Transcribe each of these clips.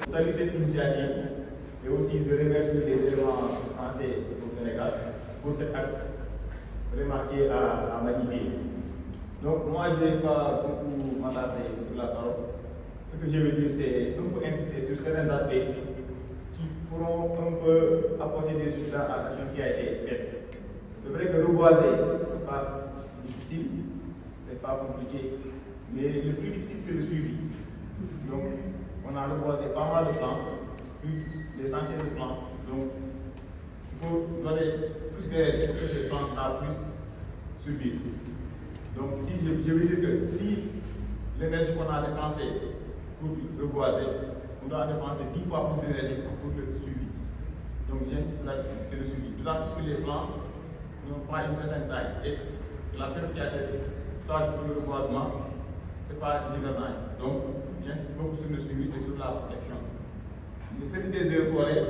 Salut cette initiative et aussi je remercie les éléments français au Sénégal pour cet acte remarqué à Madické. Donc moi je ne vais pas beaucoup m'attarder sur la parole. Ce que je veux dire c'est un peu insister sur certains aspects qui pourront un peu apporter des résultats à l'action qui a été faite. C'est vrai que reboiser ce n'est pas difficile, ce n'est pas compliqué, mais le plus difficile c'est le suivi. Donc on a reboisé pas mal de plants, plus des centaines de plants. Donc, il faut donner plus d'énergie pour que ces plantes-là puissent survivre. Donc, si je veux dire que si l'énergie qu'on a dépensée pour reboiser, on doit dépenser 10 fois plus d'énergie pour le suivi. Donc, j'insiste là-dessus, c'est le suivi. D'autant plus que les plants n'ont pas une certaine taille. Et la période qui a été phase pour le reboisement, ce n'est pas l'hivernage. Donc, j'insiste beaucoup sur le suivi et sur la protection. Le service des eaux et forêts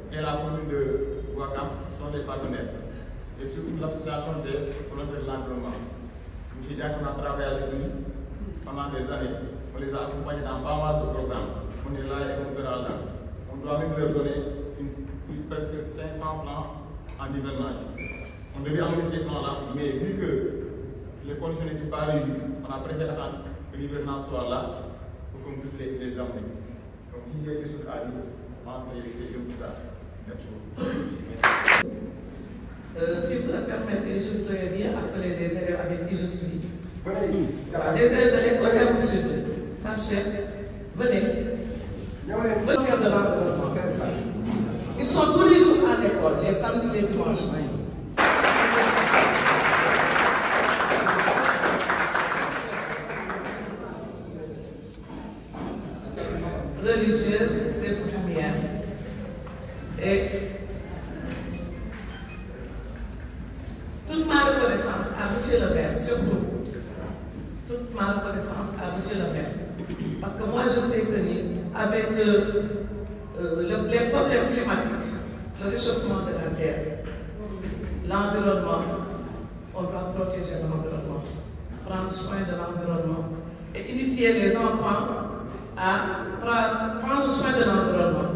et la commune de Ouakam sont des partenaires. Et surtout l'association des volontaires de l'environnement. M. Diak, on a travaillé avec nous pendant des années. On les a accompagnés dans pas mal de programmes. On est là et on sera là. On doit même leur donner presque 500 plans en hivernage. On devait amener ces plans-là, mais vu que les conditions n'étaient pas réunies, on a préféré attendre que l'hivernage soit là pour qu'on puisse les amener. Donc si j'ai des choses à dire, c'est comme ça. Merci beaucoup. Si vous le permettez, je voudrais bien appeler les élèves avec qui je suis. Les élèves de l'école Terme Sud. Mme Chef, venez. Venez faire de l'environnement. Ils sont tous les jours à l'école, les samedis, les dimanches. Religieuses et coutumières. Et toute ma reconnaissance à M. le maire, surtout, toute ma reconnaissance à M. le maire. Parce que moi, je sais que avec les problèmes climatiques, le réchauffement de la terre, l'environnement, on doit protéger l'environnement, prendre soin de l'environnement et initier les enfants à prendre soin de l'environnement.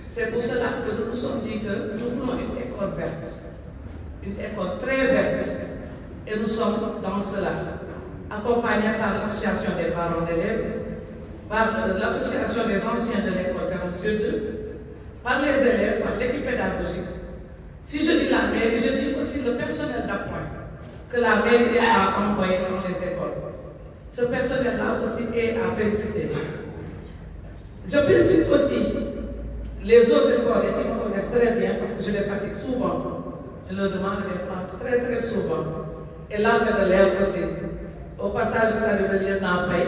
C'est pour cela que nous nous sommes dit que nous voulons une école verte, une école très verte, et nous sommes dans cela, accompagnés par l'association des parents d'élèves, par l'association des anciens de l'école Terme Sud, par les élèves, par l'équipe pédagogique. Si je dis la mairie, je dis aussi le personnel d'appoint que la mairie a envoyé dans les écoles. Ce personnel-là aussi est à féliciter. Je félicite aussi les autres forêts qui me connaissent très bien parce que je les fatigue souvent. Je leur demande de les prendre très très souvent. Et l'arbre de l'air aussi. Au passage, je salue le lieutenant Faye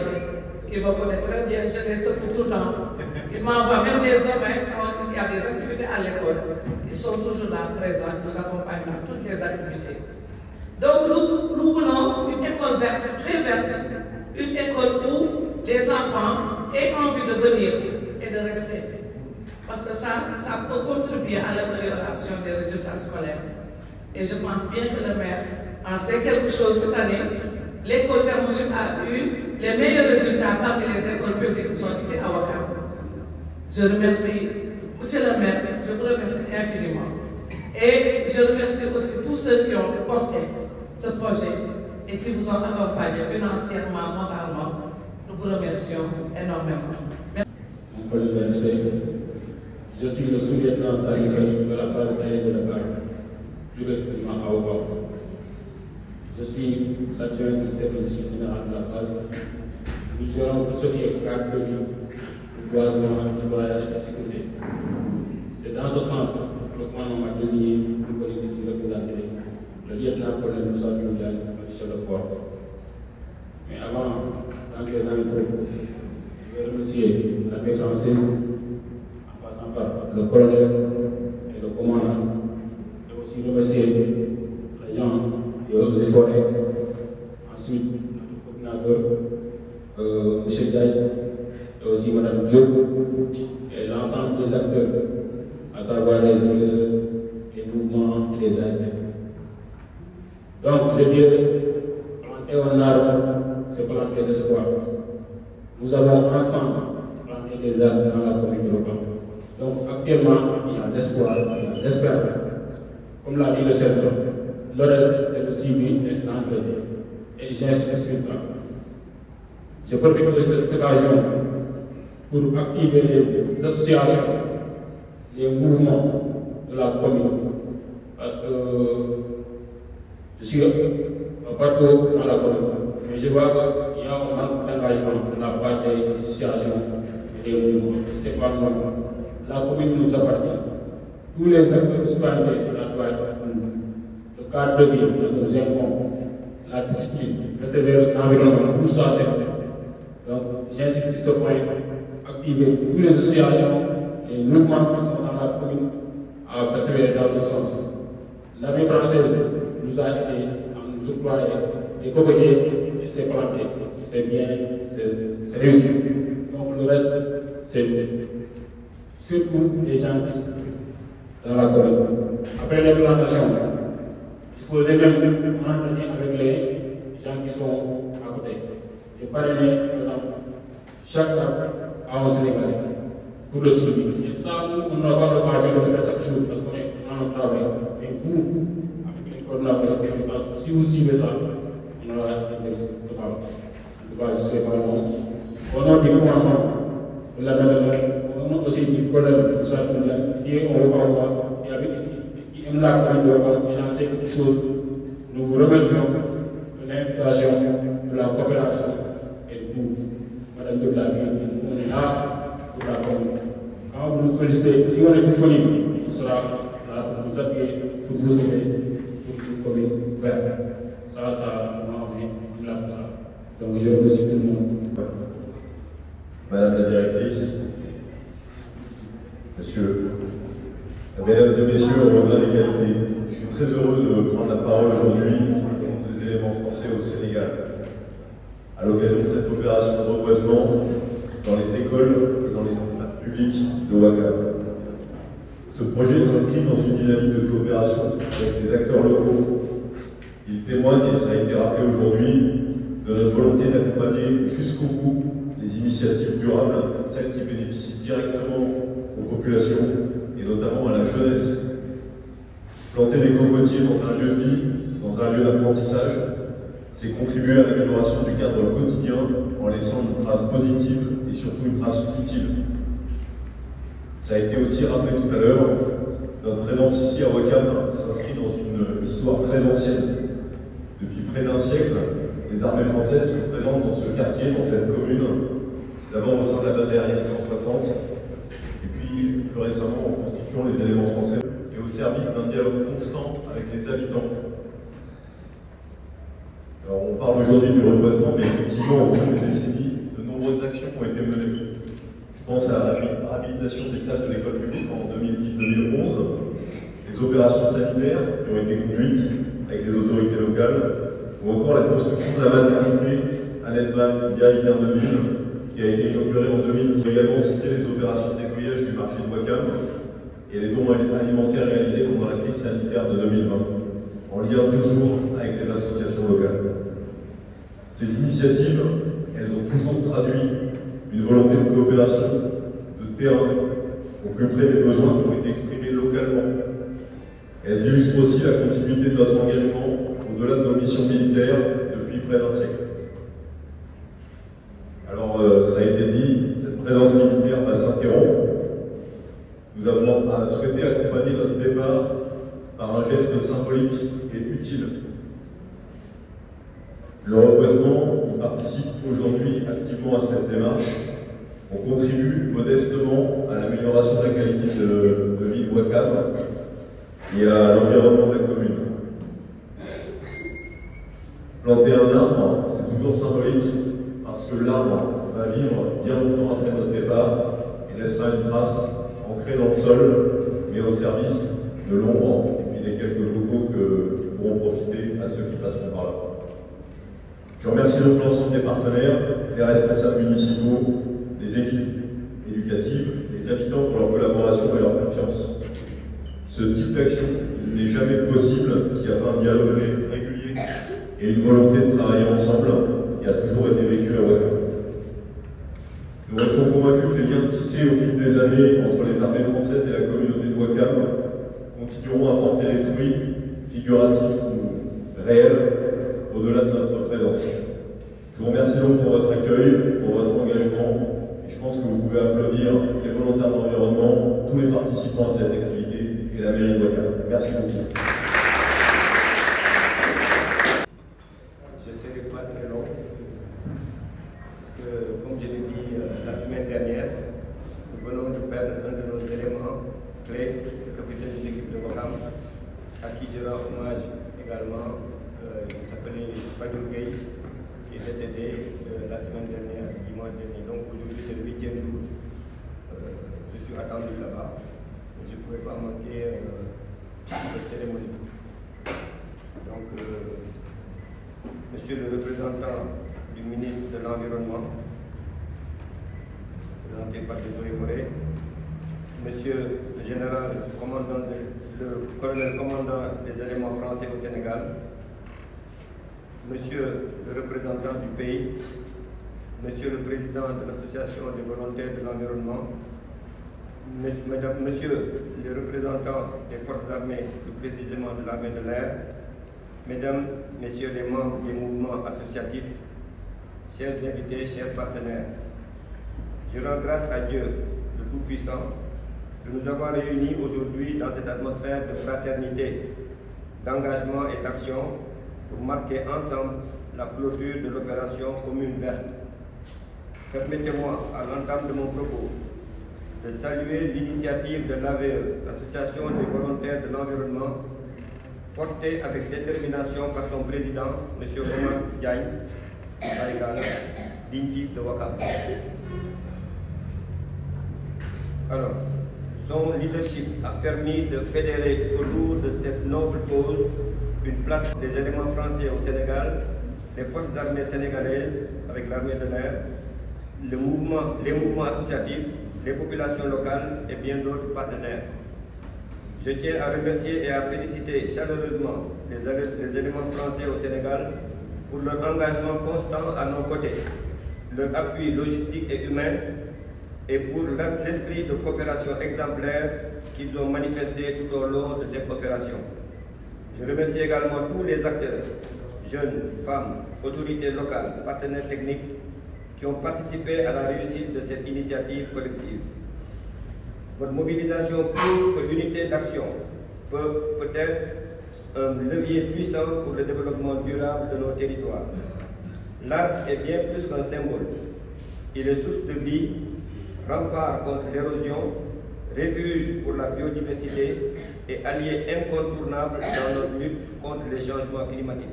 qui me connaît très bien. Je les secoue tout le temps. Il m'envoie même des hommes quand il y a des activités à l'école. Ils sont toujours là présents, ils nous accompagnent dans toutes les activités. Donc nous voulons une école verte, très verte, une école où les enfants aient envie de venir et de rester. Parce que ça peut contribuer à l'amélioration des résultats scolaires. Et je pense bien que le maire en sait quelque chose cette année. L'école Terme Sud a eu les meilleurs résultats parmi les écoles publiques qui sont ici à Ouakam. Je remercie, monsieur le maire, je vous remercie infiniment. Et je remercie aussi tous ceux qui ont porté ce projet et qui vous ont accompagné financièrement, moralement. Nous vous remercions énormément. Merci. Je suis le sous-lieutenant Salifé de la base aérienne de Dakar, plus précisément à Ouakam. Je suis l'adjoint du service général de la base. Nous gérons tout ce qui est cadre de vie, boisement, nettoyage et sécurité. C'est dans ce sens que le commandement m'a désigné pour venir ici représenter le lieutenant-colonel Moussa Dioudiane, notre chef de corps. Mais avant d'entrer dans les propos, je vais remercier l'armée française en passant par le colonel et le commandant, et aussi remercier les gens de Eaux et Forêts, ensuite notre coordinateur, M. Gaï, et aussi Mme Diop, et l'ensemble des acteurs, à savoir les élèves, les mouvements et les ASC. Donc, je dirais, planter un arbre, c'est planter l'espoir. Nous avons ensemble planté des arbres dans la commune de Ouakam. Donc, actuellement, il y a l'espoir, il y a l'espérance. Comme l'a dit le chef, le reste, c'est le suivi et l'entraide. Et j'insiste sur ça. Je profite de cette occasion pour activer les associations, les mouvements de la commune. Parce que je suis partout dans la commune. Mais je vois qu'il y a un manque d'engagement de la part des associations et des mouvements. C'est pas normal. La commune nous appartient. Tous les acteurs citoyens, ça doit être le cadre de vie, nous incombe, la discipline, préserver l'environnement, tout ça c'est vrai. Donc j'insiste sur ce point, activer toutes les associations et mouvements qui sont dans la commune à persévérer dans ce sens. L'armée française nous a aidés à nous octroyer des cocotiers et c'est planté, c'est bien, c'est réussi. Donc le reste, c'est surtout les gens qui sont dans la commune. Après l'implantation, je faisais même un entretien avec les gens qui sont à côté. Je parrainais, par exemple, chaque arbre à un Sénégalais pour le suivi. Et ça, nous, on n'a pas l'occasion de le faire chaque jour parce qu'on est dans notre travail. Mais vous, avec les coordinateurs, je pense que si vous suivez ça, on aura une réussite totale. En tout cas, je serai pas long. Au nom du commandement de la Médecine, au nom aussi du colonel Moussa Koundian, qui est en Ouakam, qui habite ici, qui aime la commune de Ouakam, et j'en sais quelque chose. Nous vous remercions de l'invitation, de la coopération et de tout. Madame de la ville, on est là pour la commune. Quand vous nous sollicitez, si on est disponible, on sera là pour vous appuyer, pour vous aider, pour une commune ouverte. Ça, on est là pour ça. Donc je remercie tout le monde. Madame la directrice, Monsieur, Mesdames et Messieurs, au regard d'égalité, je suis très heureux de prendre la parole aujourd'hui au nom des éléments français au Sénégal, à l'occasion de cette opération de reboisement dans les écoles et dans les centres publics de Ouakam. Ce projet s'inscrit dans une dynamique de coopération avec les acteurs locaux. Il témoigne, et ça a été rappelé aujourd'hui, de notre volonté d'accompagner jusqu'au bout les initiatives durables, celles qui bénéficient directement aux populations et notamment à la jeunesse. Planter des cocotiers dans un lieu de vie, dans un lieu d'apprentissage, c'est contribuer à l'amélioration du cadre quotidien en laissant une trace positive et surtout une trace utile. Ça a été aussi rappelé tout à l'heure, notre présence ici à Ouakam s'inscrit dans une histoire très ancienne. Depuis près d'un siècle, les armées françaises sont présentes dans ce quartier, dans cette commune, d'abord au sein de la base aérienne 160, et puis plus récemment en constituant les éléments français, et au service d'un dialogue constant avec les habitants. Alors on parle aujourd'hui du reboisement, mais effectivement, au fil des décennies, de nombreuses actions ont été menées. Je pense à la réhabilitation des salles de l'école publique en 2010-2011, les opérations sanitaires qui ont été conduites avec les autorités locales, ou encore la construction de la maternité Annette-Van Gaï d'Erneville, qui a été inaugurée en 2010. On a également cité les opérations de nettoyage du marché de Ouakam et les dons alimentaires réalisés pendant la crise sanitaire de 2020, en lien toujours avec les associations locales. Ces initiatives, elles ont toujours traduit une volonté de coopération, de terrain, au plus près des besoins qui ont été exprimés localement. Elles illustrent aussi la continuité de notre engagement au-delà de nos missions militaires depuis près d'un siècle. Alors, ça a été dit, cette présence militaire va s'interrompre. Nous avons souhaité accompagner notre départ par un geste symbolique et utile. Le reboisement y participe aujourd'hui activement à cette démarche. On contribue modestement à l'amélioration de la qualité de vie de Ouakam et à l'environnement de la commune. Planter un arbre, c'est toujours symbolique parce que l'arbre va vivre bien longtemps après notre départ et laissera une trace ancrée dans le sol, mais au service de l'ombre et puis des quelques locaux qui pourront profiter à ceux qui passeront par là. Je remercie donc l'ensemble des partenaires, les responsables municipaux, les équipes éducatives, les habitants pour leur collaboration et leur confiance. Ce type d'action n'est jamais possible s'il n'y a pas un dialogue régulier et une volonté de travailler ensemble qui a toujours été vécu à Ouakam. Nous restons convaincus que les liens tissés au fil des années entre les armées françaises et la communauté de Ouakam continueront à porter les fruits figuratifs ou réels au-delà de notre présence. Je vous remercie donc pour votre accueil, pour votre engagement, et je pense que vous pouvez applaudir les volontaires d'environnement, tous les participants à cette activité et la mairie de Ouakam. Merci beaucoup. Je ne serai pas très long, parce que, comme je l'ai dit la semaine dernière, nous venons de perdre un de nos éléments clés, le capitaine de l'équipe de Ouakam, à qui je rends hommage également. Il s'appelait Fadou Gueye, qui est décédé la semaine dernière, dimanche dernier. Donc aujourd'hui c'est le 8e jour. Je suis attendu là-bas. Je ne pouvais pas manquer cette cérémonie. Donc, monsieur le représentant du ministre de l'Environnement, présenté par les eaux et forêts, monsieur le général commandant, le colonel commandant des éléments français au Sénégal, monsieur le représentant du pays, monsieur le président de l'association des volontaires de l'environnement, monsieur le représentant des forces armées, plus précisément de l'armée de l'air, mesdames, messieurs les membres des mouvements associatifs, chers invités, chers partenaires, je rends grâce à Dieu, le Tout-Puissant, de nous avoir réunis aujourd'hui dans cette atmosphère de fraternité, d'engagement et d'action pour marquer ensemble la clôture de l'opération Commune Verte. Permettez-moi, à l'entame de mon propos, de saluer l'initiative de l'AVE, l'Association des volontaires de l'environnement, portée avec détermination par son président, M. Omar Diagne, digne fils de Ouakam. Alors, son leadership a permis de fédérer autour de cette noble cause une plateforme des éléments français au Sénégal, les forces armées sénégalaises avec l'armée de l'air, les mouvements associatifs, les populations locales et bien d'autres partenaires. Je tiens à remercier et à féliciter chaleureusement les éléments français au Sénégal pour leur engagement constant à nos côtés, leur appui logistique et humain et pour l'esprit de coopération exemplaire qu'ils ont manifesté tout au long de cette opération. Je remercie également tous les acteurs, jeunes, femmes, autorités locales, partenaires techniques, qui ont participé à la réussite de cette initiative collective. Votre mobilisation pour l'unité d'action peut être un levier puissant pour le développement durable de nos territoires. L'arbre est bien plus qu'un symbole. Il est source de vie, rempart contre l'érosion, refuge pour la biodiversité et allié incontournable dans notre lutte contre les changements climatiques.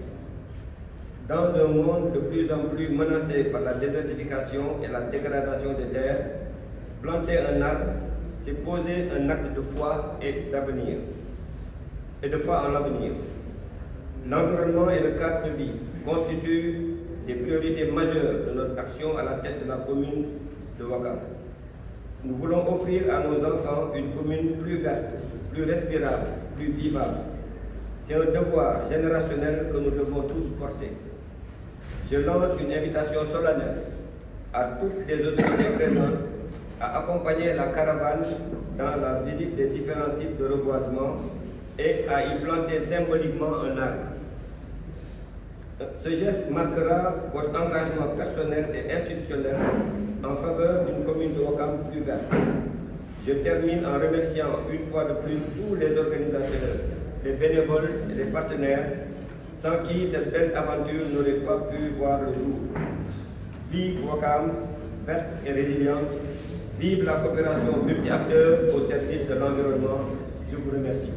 Dans un monde de plus en plus menacé par la désertification et la dégradation des terres, planter un arbre, c'est poser un acte de foi et d'avenir, et de foi en l'avenir. L'environnement et le cadre de vie constituent des priorités majeures de notre action à la tête de la commune de Ouakam. Nous voulons offrir à nos enfants une commune plus verte, plus respirable, plus vivable. C'est un devoir générationnel que nous devons tous porter. Je lance une invitation solennelle à toutes les autorités présentes à accompagner la caravane dans la visite des différents sites de reboisement et à y planter symboliquement un arbre. Ce geste marquera votre engagement personnel et institutionnel en faveur d'une commune de Ouakam plus verte. Je termine en remerciant une fois de plus tous les organisateurs, les bénévoles et les partenaires sans qui cette belle aventure n'aurait pas pu voir le jour. Vive Ouakam, verte et résiliente. Vive la coopération multi-acteurs au service de l'environnement. Je vous remercie.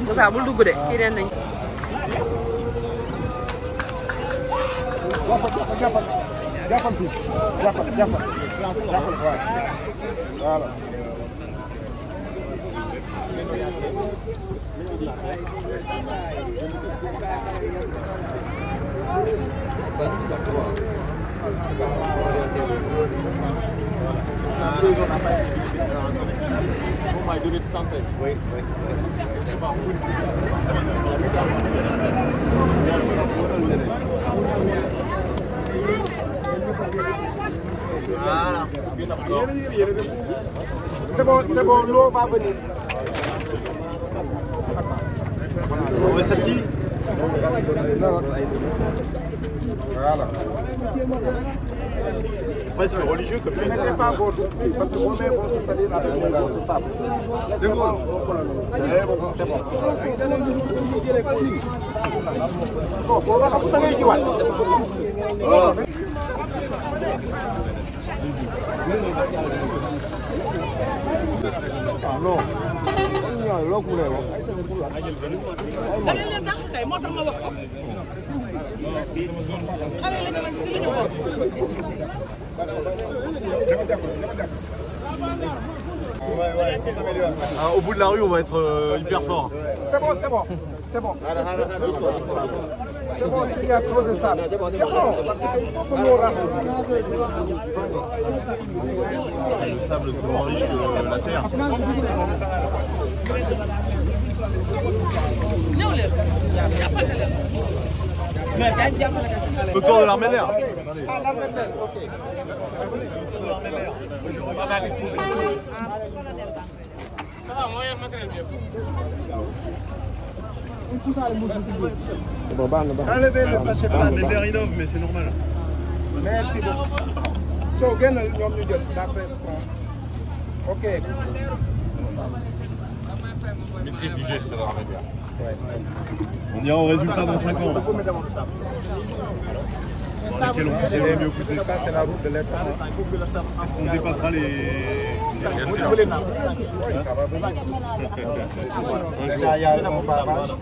Moussa bul dugg de kii ren nañ. jàppal fii jàppal voilà. C'est bon, l'eau va venir. On met celle-ci. Voilà. Presque religieux comme ça. Ne mettez pas vos pieds parce que vos mains vont se salir avec les autres sables. C'est bon. C'est bon. Bon, voilà, vous avez dit ouais. Voilà. Ah non. Loo ko lay wax. da ngeen leen dàq kay moo tax ma wax ko. xale la nga si li ñu wax. Au bout de la rue, on va être hyper fort. C'est bon. C'est bon, il y a trop de sable. C'est bon, parce qu'il faut que nous ramenons. Le sable se enrichit de la terre. Autour de l'armée de l'air. Ah, l'armée de l'air, ok. Autour de l'armée de l'air. Enlevez le sachet de plastique. Les rénovent, mais c'est normal. Merci beaucoup. So, gagne le nom du la presse. Ok. Maîtrise du geste, alors, on ira au résultat dans 5 ans. Il faut mettre dans le sable. Dans lesquels on peut mieux pousser. Ça, c'est la route de l'État. Est-ce qu'on dépassera les... Ça va venir. Déjà, il y a un barbage.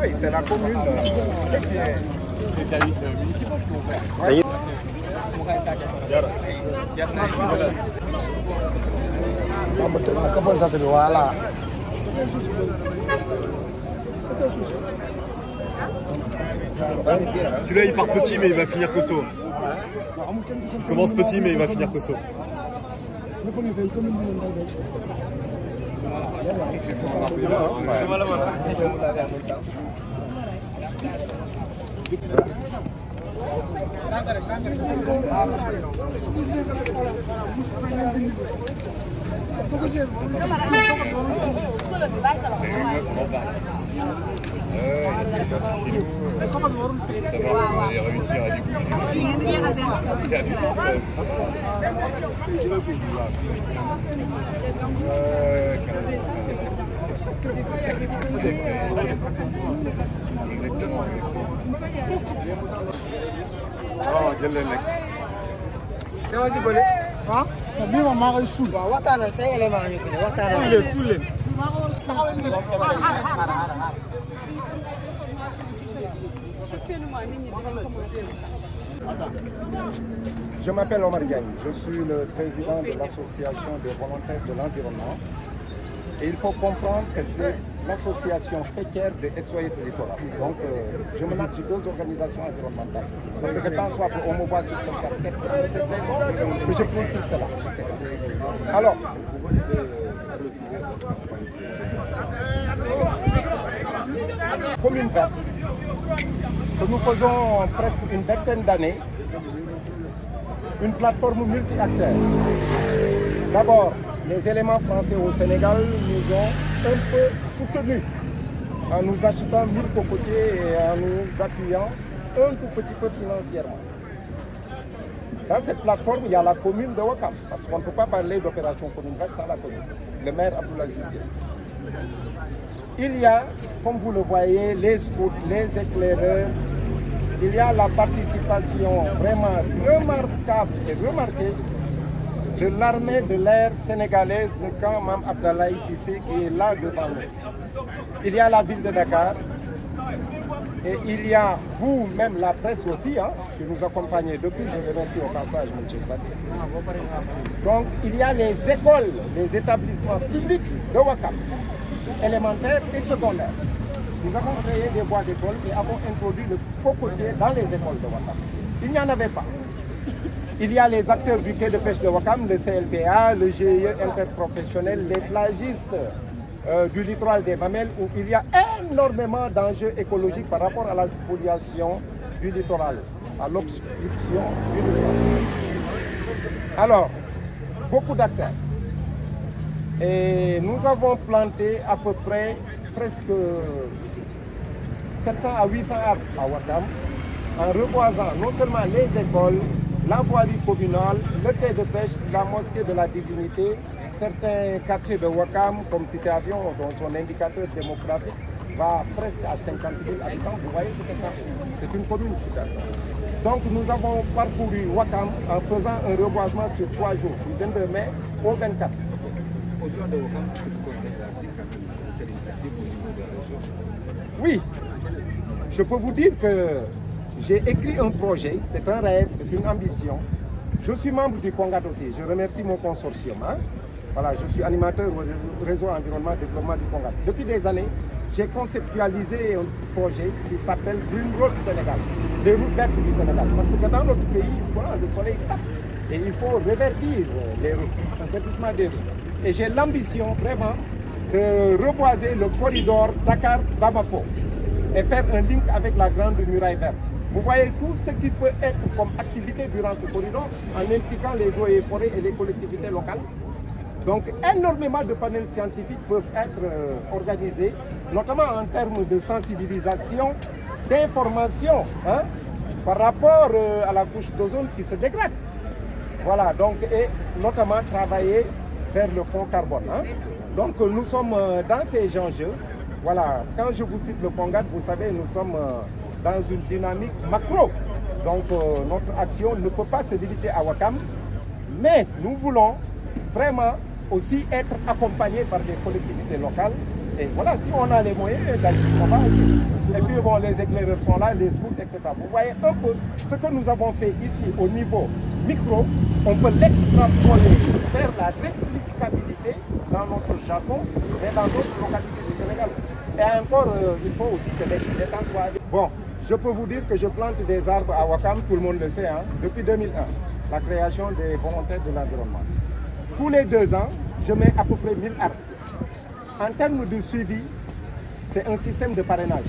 Oui, c'est la commune. Les services municipaux qui vont faire. Voilà. Celui-là il part petit mais il va finir costaud. Il commence petit mais il va finir costaud. Je m'appelle Omar Gagne, je suis le président de l'association des volontaires de l'environnement et il faut comprendre que c'est l'association fêtière de SOS Littoral. Donc je menacte 2 organisations environnementales parce que tant soit pour on me voit sur cette casquette, c'est cette raison que je précise cela. Alors, commune verte, que nous faisons presque une vingtaine d'années, une plateforme multi-acteurs. D'abord, les éléments français au Sénégal nous ont un peu soutenus en nous achetant 1000 cocotiers et en nous appuyant un tout petit peu financièrement. Dans cette plateforme, il y a la commune de Ouakam, parce qu'on ne peut pas parler d'opération commune verte sans la commune. Le maire Abdoulaziz Gueye. il y a, comme vous le voyez, les scouts, les éclaireurs, il y a la participation vraiment remarquable et remarquée de l'armée de l'air sénégalaise, le camp Mam Abdallah Cissé, qui est là devant nous. Il y a la ville de Dakar, et il y a vous-même, la presse aussi, qui nous accompagnez depuis, je remercie au passage, M. Sadi. Donc, il y a les écoles, les établissements publics de Ouakam, élémentaires et secondaires. Nous avons créé des voies d'école et avons introduit le cocotier dans les écoles de Ouakam. Il n'y en avait pas. Il y a les acteurs du quai de pêche de Ouakam, le CLPA, le GIE interprofessionnel, les plagistes du littoral des Mamelles, où il y a énormément d'enjeux écologiques par rapport à la spoliation du littoral, à l'obstruction du littoral. Alors, beaucoup d'acteurs. Et nous avons planté à peu près presque 700 à 800 arbres à Ouakam, en reboisant non seulement les écoles, la voirie communale, le quai de pêche, la mosquée de la divinité, certains quartiers de Ouakam, comme Cité Avion, dont son indicateur démographique va presque à 50 000 habitants. Vous voyez ce que c'est une commune, Cité Avion. Donc nous avons parcouru Ouakam en faisant un reboisement sur 3 jours, du 22 mai au 24. Au-delà de Ouakam, est-ce que vous comptez élargir quand même cette initiative au niveau de la région? Oui, je peux vous dire que j'ai écrit un projet, c'est un rêve, c'est une ambition. Je suis membre du CONGAT aussi, je remercie mon consortium. Voilà, je suis animateur au réseau environnement et développement du CONGAT. Depuis des années, j'ai conceptualisé un projet qui s'appelle Green Road Sénégal, les routes vertes du Sénégal. Parce que dans notre pays, voilà, le soleil tape et il faut reverdir les routes, un verdissement des routes. Et j'ai l'ambition vraiment de reboiser le corridor Dakar-Bamako et faire un link avec la grande muraille verte. Vous voyez tout ce qui peut être comme activité durant ce corridor en impliquant les eaux et forêts et les collectivités locales. Donc énormément de panels scientifiques peuvent être organisés, notamment en termes de sensibilisation, d'information par rapport à la couche d'ozone qui se dégrade. Voilà, donc et notamment travailler vers le fonds carbone. Donc nous sommes dans ces enjeux. Voilà, quand je vous cite le CONGAT, vous savez, nous sommes dans une dynamique macro. Donc notre action ne peut pas se limiter à Ouakam, mais nous voulons vraiment aussi être accompagnés par des collectivités locales. Et voilà, si on a les moyens d'agir, on va agir. Et puis bon, les éclaireurs sont là, les scouts, etc. Vous voyez un peu ce que nous avons fait ici au niveau micro, on peut l'extrapoler, faire la rectificabilité dans notre jargon et dans d'autres localités du Sénégal. Et encore, il faut aussi que les temps soient... Bon, je peux vous dire que je plante des arbres à Ouakam, tout le monde le sait, depuis 2001, la création des volontaires de l'environnement. Tous les 2 ans, je mets à peu près 1000 arbres. En termes de suivi, c'est un système de parrainage.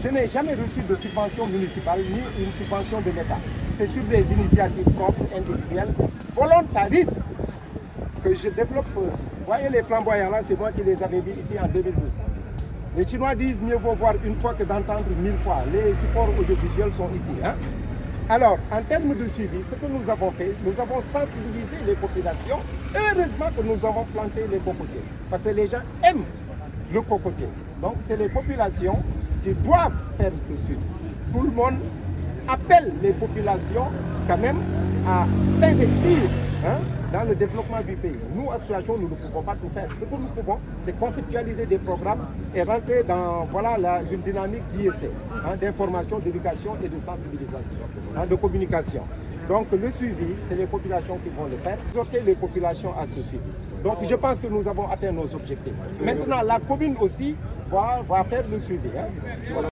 Je n'ai jamais reçu de subvention municipale ni une subvention de l'État. C'est sur des initiatives propres, individuelles, volontaristes, que je développe. Vous voyez les flamboyants là, c'est moi qui les avais mis ici en 2012. Les Chinois disent mieux vaut voir une fois que d'entendre 1000 fois. Les supports audiovisuels sont ici. Alors, en termes de suivi, ce que nous avons fait, nous avons sensibilisé les populations. Heureusement que nous avons planté les cocotiers. Parce que les gens aiment le cocotier. Donc, c'est les populations qui doivent faire ce suivi. Tout le monde appelle les populations quand même à s'investir dans le développement du pays. Nous, associations, nous ne pouvons pas tout faire. Ce que nous pouvons, c'est conceptualiser des programmes et rentrer dans une dynamique d'IEC, d'information, d'éducation et de sensibilisation, de communication. Donc le suivi, c'est les populations qui vont le faire. Exhorter les populations à ce suivi. Donc je pense que nous avons atteint nos objectifs. Maintenant, la commune aussi va faire le suivi.